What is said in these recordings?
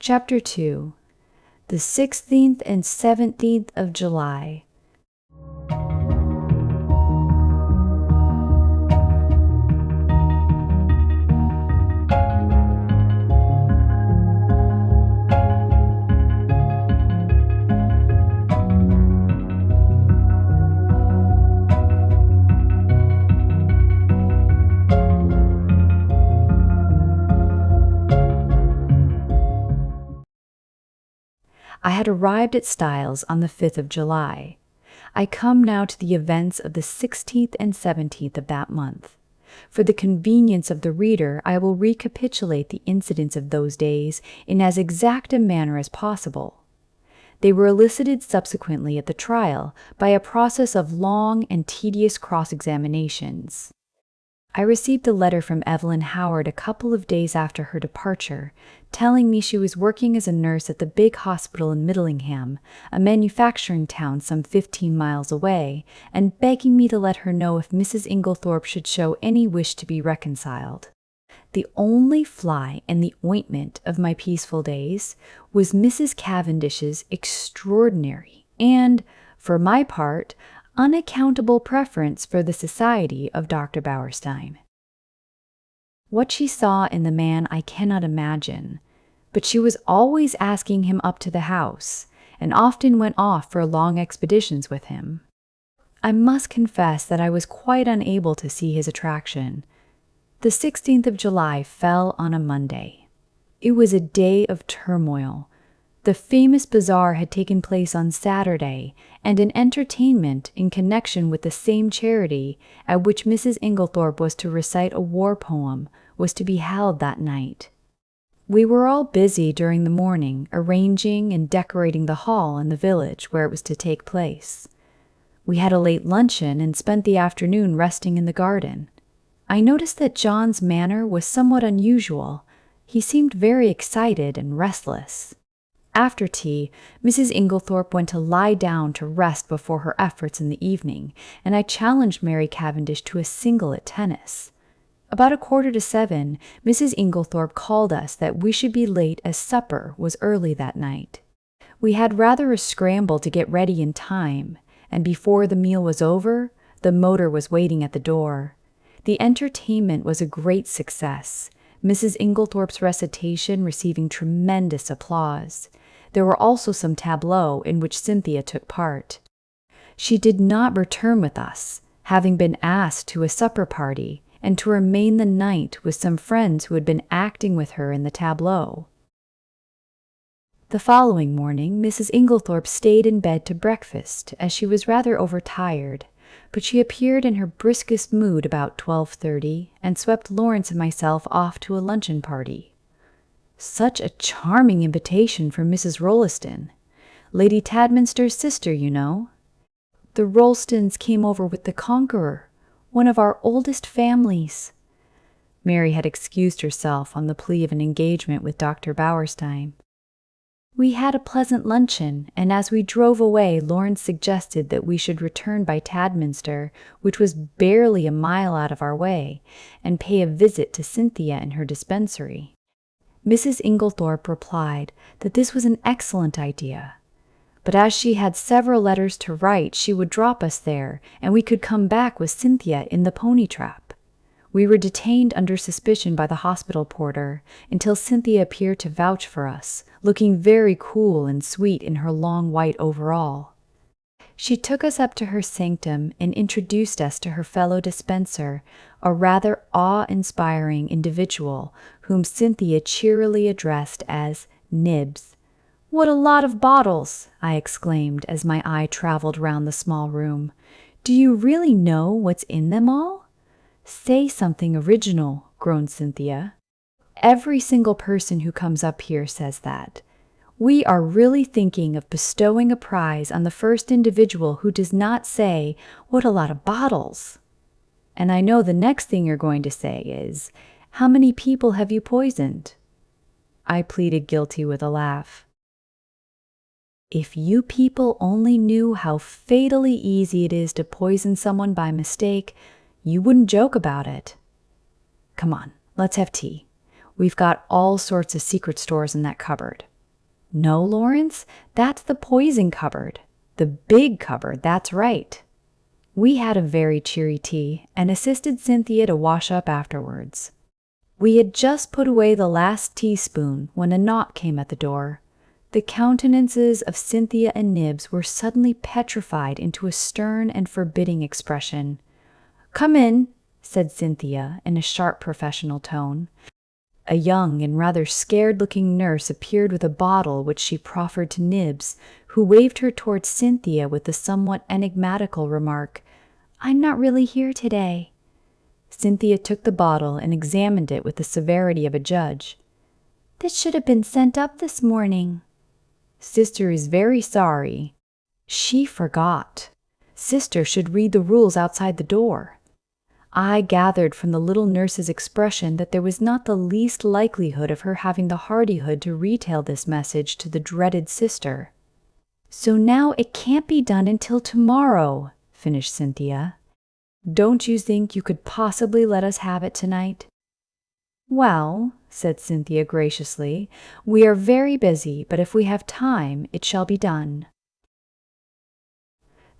Chapter 2. The 16th and 17th of July. I had arrived at Styles on the 5th of July. I come now to the events of the 16th and 17th of that month. For the convenience of the reader, I will recapitulate the incidents of those days in as exact a manner as possible. They were elicited subsequently at the trial by a process of long and tedious cross-examinations. I received a letter from Evelyn Howard a couple of days after her departure, telling me she was working as a nurse at the big hospital in Middlingham, a manufacturing town some 15 miles away, and begging me to let her know if Mrs. Inglethorpe should show any wish to be reconciled. The only fly in the ointment of my peaceful days was Mrs. Cavendish's extraordinary and, for my part, unaccountable preference for the society of Dr. Bauerstein. What she saw in the man I cannot imagine, but she was always asking him up to the house, and often went off for long expeditions with him. I must confess that I was quite unable to see his attraction. The 16th of July fell on a Monday. It was a day of turmoil. The famous bazaar had taken place on Saturday, and an entertainment in connection with the same charity at which Mrs. Inglethorpe was to recite a war poem was to be held that night. We were all busy during the morning arranging and decorating the hall in the village where it was to take place. We had a late luncheon and spent the afternoon resting in the garden. I noticed that John's manner was somewhat unusual. He seemed very excited and restless. After tea, Mrs. Inglethorpe went to lie down to rest before her efforts in the evening, and I challenged Mary Cavendish to a single at tennis. About 6:45, Mrs. Inglethorpe called us that we should be late as supper was early that night. We had rather a scramble to get ready in time, and before the meal was over, the motor was waiting at the door. The entertainment was a great success, Mrs. Inglethorpe's recitation receiving tremendous applause. There were also some tableaux in which Cynthia took part. She did not return with us, having been asked to a supper party, and to remain the night with some friends who had been acting with her in the tableau. The following morning, Mrs. Inglethorpe stayed in bed to breakfast, as she was rather overtired, but she appeared in her briskest mood about 12:30, and swept Lawrence and myself off to a luncheon party. Such a charming invitation from Mrs. Rolleston, Lady Tadminster's sister, you know. The Rollestons came over with the Conqueror, one of our oldest families. Mary had excused herself on the plea of an engagement with Dr. Bauerstein. We had a pleasant luncheon, and as we drove away, Lawrence suggested that we should return by Tadminster, which was barely a mile out of our way, and pay a visit to Cynthia in her dispensary. Mrs. Inglethorpe replied that this was an excellent idea, but as she had several letters to write, she would drop us there, and we could come back with Cynthia in the pony trap. We were detained under suspicion by the hospital porter until Cynthia appeared to vouch for us, looking very cool and sweet in her long white overall. She took us up to her sanctum and introduced us to her fellow dispenser, a rather awe-inspiring individual whom Cynthia cheerily addressed as Nibs. "What a lot of bottles!" I exclaimed as my eye traveled round the small room. "Do you really know what's in them all?" "Say something original," groaned Cynthia. "Every single person who comes up here says that. We are really thinking of bestowing a prize on the first individual who does not say, 'What a lot of bottles!' And I know the next thing you're going to say is, 'How many people have you poisoned?'" I pleaded guilty with a laugh. "If you people only knew how fatally easy it is to poison someone by mistake, you wouldn't joke about it. Come on, let's have tea. We've got all sorts of secret stores in that cupboard. No, Lawrence, that's the poison cupboard. The big cupboard, that's right. We had a very cheery tea and assisted Cynthia to wash up afterwards. We had just put away the last teaspoon when a knock came at the door. The countenances of Cynthia and Nibs were suddenly petrified into a stern and forbidding expression. "Come in," said Cynthia in a sharp professional tone. A young and rather scared-looking nurse appeared with a bottle which she proffered to Nibs, who waved her towards Cynthia with the somewhat enigmatical remark, "I'm not really here today." Cynthia took the bottle and examined it with the severity of a judge. "This should have been sent up this morning." "Sister is very sorry." She forgot. Sister should read the rules outside the door. I gathered from the little nurse's expression that there was not the least likelihood of her having the hardihood to retail this message to the dreaded sister. "So now it can't be done until tomorrow," finished Cynthia. "Don't you think you could possibly let us have it tonight?" "Well," said Cynthia graciously, "we are very busy, but if we have time, it shall be done."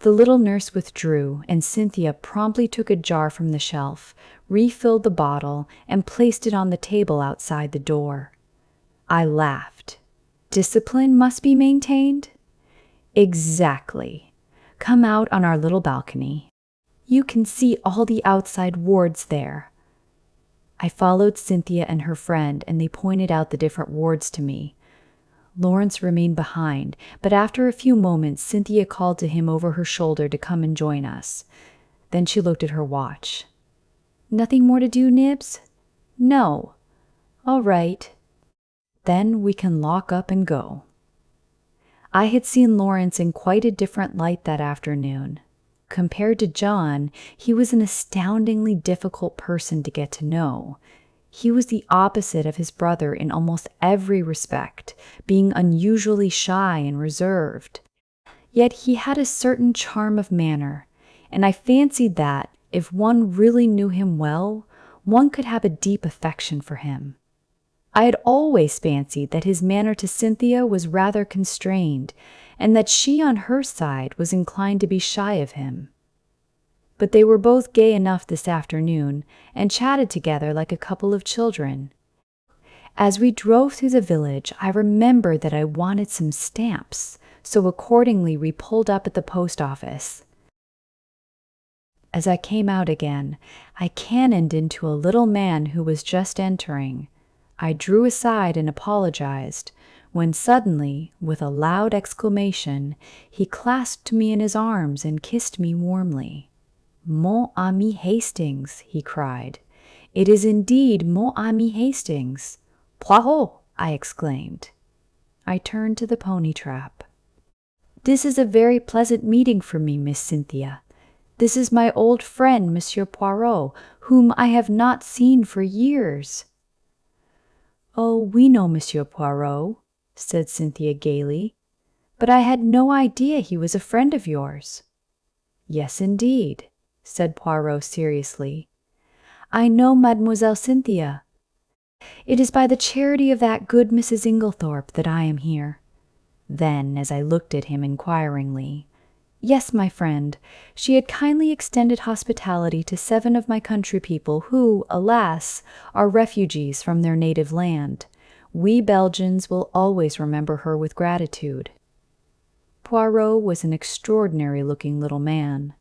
The little nurse withdrew, and Cynthia promptly took a jar from the shelf, refilled the bottle, and placed it on the table outside the door. I laughed. Discipline must be maintained? Exactly. Come out on our little balcony. You can see all the outside wards there. I followed Cynthia and her friend, and they pointed out the different wards to me. Lawrence remained behind, but after a few moments Cynthia called to him over her shoulder to come and join us. Then she looked at her watch. "Nothing more to do, Nibs?" "No." "All right. Then we can lock up and go." I had seen Lawrence in quite a different light that afternoon. Compared to John, he was an astoundingly difficult person to get to know. He was the opposite of his brother in almost every respect, being unusually shy and reserved. Yet he had a certain charm of manner, and I fancied that, if one really knew him well, one could have a deep affection for him. I had always fancied that his manner to Cynthia was rather constrained, and that she on her side was inclined to be shy of him. But they were both gay enough this afternoon, and chatted together like a couple of children. As we drove through the village, I remembered that I wanted some stamps, so accordingly we pulled up at the post office. As I came out again, I cannoned into a little man who was just entering. I drew aside and apologized, when suddenly, with a loud exclamation, he clasped me in his arms and kissed me warmly. "Mon ami Hastings," he cried. "It is indeed mon ami Hastings." "Poirot!" I exclaimed. I turned to the pony trap. "This is a very pleasant meeting for me, Miss Cynthia. This is my old friend, Monsieur Poirot, whom I have not seen for years." "Oh, we know Monsieur Poirot," said Cynthia gaily, "but I had no idea he was a friend of yours." "Yes, indeed," said Poirot seriously. "I know Mademoiselle Cynthia. It is by the charity of that good Mrs. Inglethorpe that I am here." Then, as I looked at him inquiringly, "Yes, my friend, she had kindly extended hospitality to 7 of my country people who, alas, are refugees from their native land. We Belgians will always remember her with gratitude." Poirot was an extraordinary-looking little man.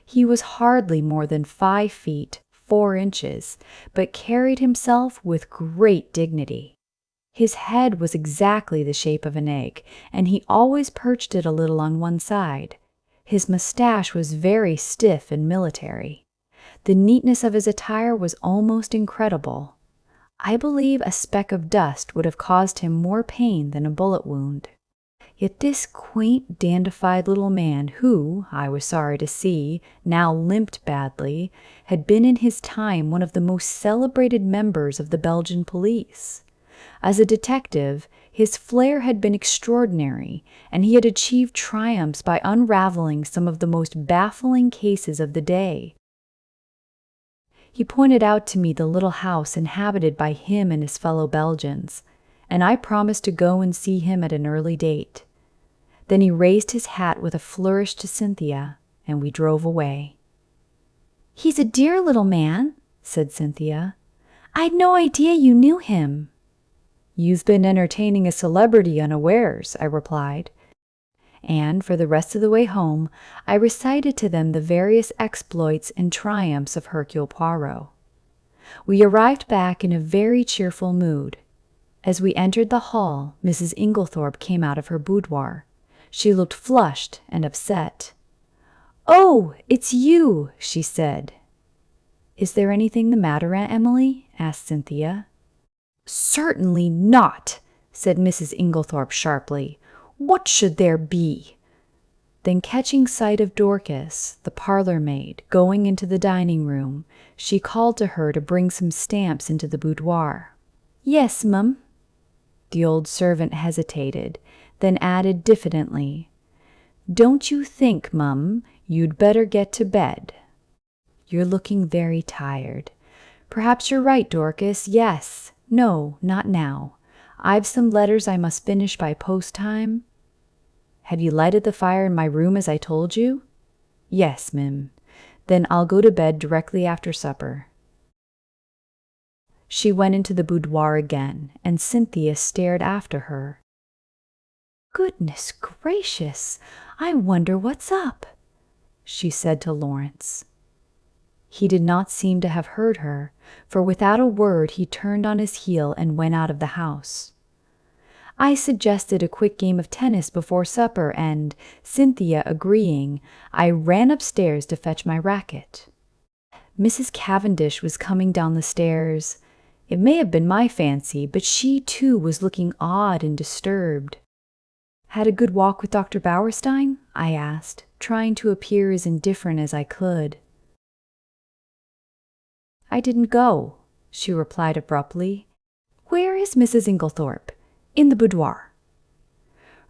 He was hardly more than 5 feet, 4 inches, but carried himself with great dignity. His head was exactly the shape of an egg, and he always perched it a little on one side. His mustache was very stiff and military. The neatness of his attire was almost incredible. I believe a speck of dust would have caused him more pain than a bullet wound. Yet this quaint, dandified little man who, I was sorry to see, now limped badly, had been in his time one of the most celebrated members of the Belgian police. As a detective, his flair had been extraordinary, and he had achieved triumphs by unraveling some of the most baffling cases of the day. He pointed out to me the little house inhabited by him and his fellow Belgians. and I promised to go and see him at an early date." Then he raised his hat with a flourish to Cynthia, and we drove away. "He's a dear little man," said Cynthia. "I'd no idea you knew him." "You've been entertaining a celebrity unawares," I replied. And for the rest of the way home, I recited to them the various exploits and triumphs of Hercule Poirot. We arrived back in a very cheerful mood. As we entered the hall, Mrs. Inglethorpe came out of her boudoir. She looked flushed and upset. "Oh, it's you," she said. "Is there anything the matter, Aunt Emily?" asked Cynthia. "Certainly not," said Mrs. Inglethorpe sharply. "What should there be?" Then, catching sight of Dorcas, the parlor maid, going into the dining room, she called to her to bring some stamps into the boudoir. "Yes, mum." The old servant hesitated, then added diffidently, "Don't you think, mum, you'd better get to bed? You're looking very tired. Perhaps you're right, Dorcas. Yes. No, not now. I've some letters I must finish by post time." "Have you lighted the fire in my room as I told you?" "Yes, mim." "Then I'll go to bed directly after supper." She went into the boudoir again, and Cynthia stared after her. "Goodness gracious, I wonder what's up," she said to Lawrence. He did not seem to have heard her, for without a word he turned on his heel and went out of the house. I suggested a quick game of tennis before supper, and, Cynthia agreeing, I ran upstairs to fetch my racket. Mrs. Cavendish was coming down the stairs. It may have been my fancy, but she too was looking odd and disturbed. "Had a good walk with Dr. Bauerstein?" I asked, trying to appear as indifferent as I could. "I didn't go," she replied abruptly. "Where is Mrs. Inglethorpe?" "In the boudoir."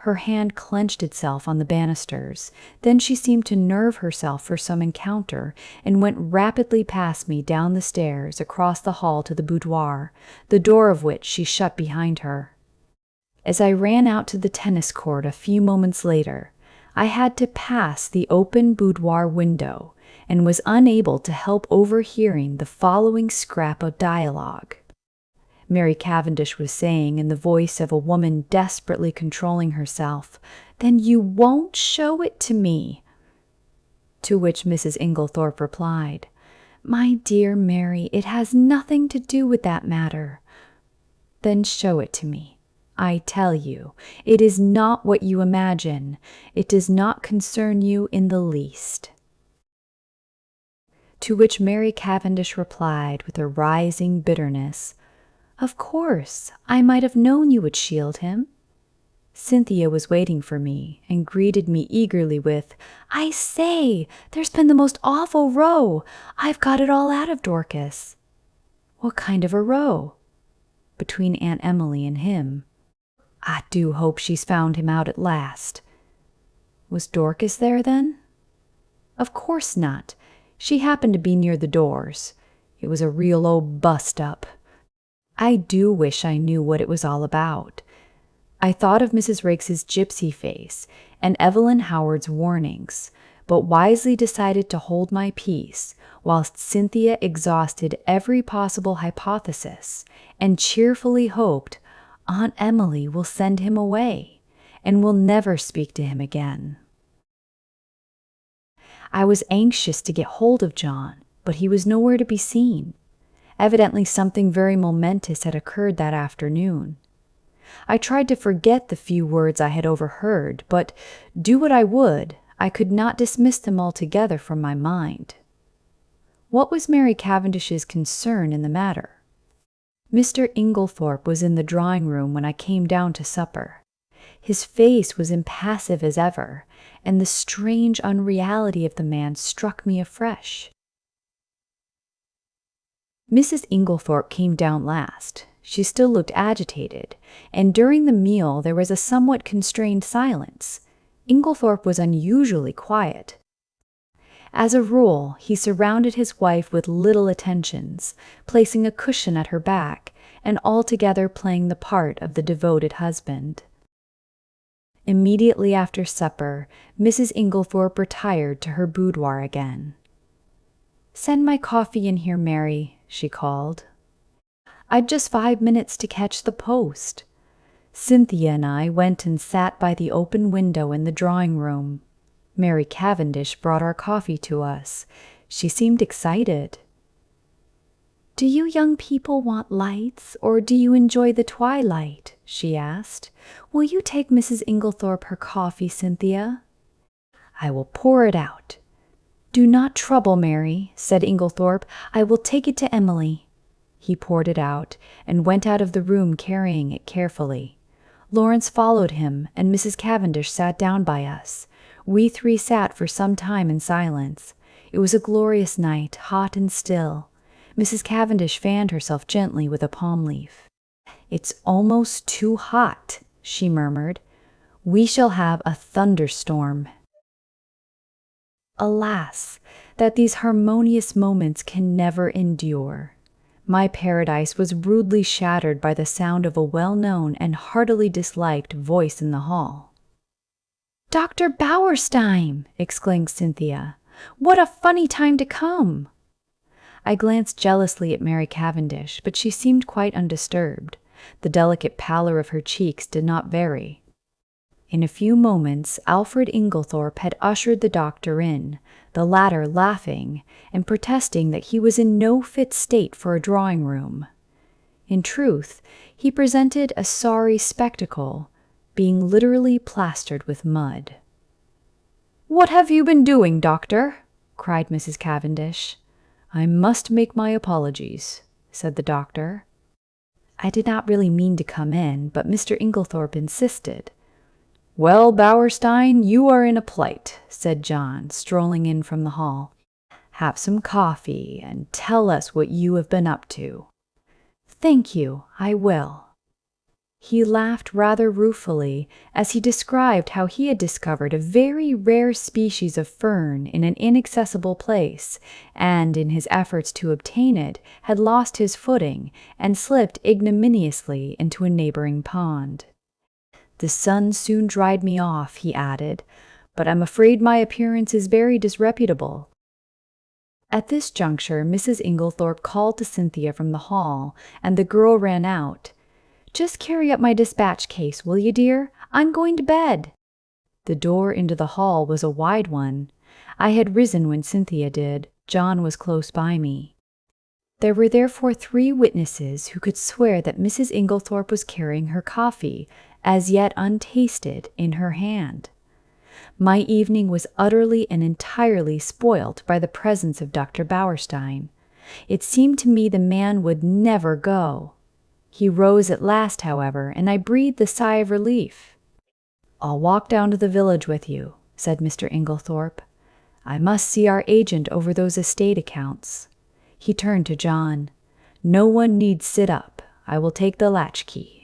Her hand clenched itself on the banisters. Then she seemed to nerve herself for some encounter, and went rapidly past me down the stairs, across the hall to the boudoir, the door of which she shut behind her. As I ran out to the tennis court a few moments later, I had to pass the open boudoir window, and was unable to help overhearing the following scrap of dialogue. Mary Cavendish was saying, in the voice of a woman desperately controlling herself, "Then you won't show it to me?" To which Mrs. Inglethorpe replied, "My dear Mary, it has nothing to do with that matter." "Then show it to me. I tell you, it is not what you imagine. It does not concern you in the least." To which Mary Cavendish replied with a rising bitterness, "Of course, I might have known you would shield him." Cynthia was waiting for me, and greeted me eagerly with, "I say, there's been the most awful row. I've got it all out of Dorcas." "What kind of a row?" "Between Aunt Emily and him." "I do hope she's found him out at last." "Was Dorcas there, then?" "Of course not. She happened to be near the doors. It was a real old bust-up. I do wish I knew what it was all about." I thought of Mrs. Rakes's gypsy face and Evelyn Howard's warnings, but wisely decided to hold my peace, whilst Cynthia exhausted every possible hypothesis, and cheerfully hoped Aunt Emily will send him away, and will never speak to him again. I was anxious to get hold of John, but he was nowhere to be seen. Evidently something very momentous had occurred that afternoon. I tried to forget the few words I had overheard, but, do what I would, I could not dismiss them altogether from my mind. What was Mary Cavendish's concern in the matter? Mr. Inglethorpe was in the drawing-room when I came down to supper. His face was impassive as ever, and the strange unreality of the man struck me afresh. Mrs. Inglethorpe came down last. She still looked agitated, and during the meal there was a somewhat constrained silence. Inglethorpe was unusually quiet. As a rule, he surrounded his wife with little attentions, placing a cushion at her back, and altogether playing the part of the devoted husband. Immediately after supper, Mrs. Inglethorpe retired to her boudoir again. "Send my coffee in here, Mary," she called. "I'd just 5 minutes to catch the post." Cynthia and I went and sat by the open window in the drawing-room. Mary Cavendish brought our coffee to us. She seemed excited. "Do you young people want lights, or do you enjoy the twilight?" she asked. "Will you take Mrs. Inglethorpe her coffee, Cynthia?" "I will pour it out." "Do not trouble, Mary," said Inglethorpe. "I will take it to Emily." He poured it out, and went out of the room carrying it carefully. Lawrence followed him, and Mrs. Cavendish sat down by us. We three sat for some time in silence. It was a glorious night, hot and still. Mrs. Cavendish fanned herself gently with a palm leaf. "It's almost too hot," she murmured. "We shall have a thunderstorm." Alas, that these harmonious moments can never endure. My paradise was rudely shattered by the sound of a well-known and heartily disliked voice in the hall. "Dr. Bauerstein!" exclaimed Cynthia. "What a funny time to come!" I glanced jealously at Mary Cavendish, but she seemed quite undisturbed. The delicate pallor of her cheeks did not vary. In a few moments, Alfred Inglethorpe had ushered the doctor in, the latter laughing and protesting that he was in no fit state for a drawing-room. In truth, he presented a sorry spectacle, being literally plastered with mud. "What have you been doing, doctor?" cried Mrs. Cavendish. "I must make my apologies," said the doctor. "I did not really mean to come in, but Mr. Inglethorpe insisted." "Well, Bauerstein, you are in a plight," said John, strolling in from the hall. "Have some coffee, and tell us what you have been up to." "Thank you, I will." He laughed rather ruefully as he described how he had discovered a very rare species of fern in an inaccessible place, and in his efforts to obtain it had lost his footing and slipped ignominiously into a neighboring pond. "The sun soon dried me off," he added, "but I'm afraid my appearance is very disreputable." At this juncture, Mrs. Inglethorpe called to Cynthia from the hall, and the girl ran out. "Just carry up my dispatch case, will you, dear? I'm going to bed." The door into the hall was a wide one. I had risen when Cynthia did. John was close by me. There were therefore 3 witnesses who could swear that Mrs. Inglethorpe was carrying her coffee, as yet untasted, in her hand. My evening was utterly and entirely spoilt by the presence of Dr. Bauerstein. It seemed to me the man would never go. He rose at last, however, and I breathed a sigh of relief. "I'll walk down to the village with you," said Mr. Inglethorpe. "I must see our agent over those estate accounts." He turned to John. "No one need sit up. I will take the latchkey."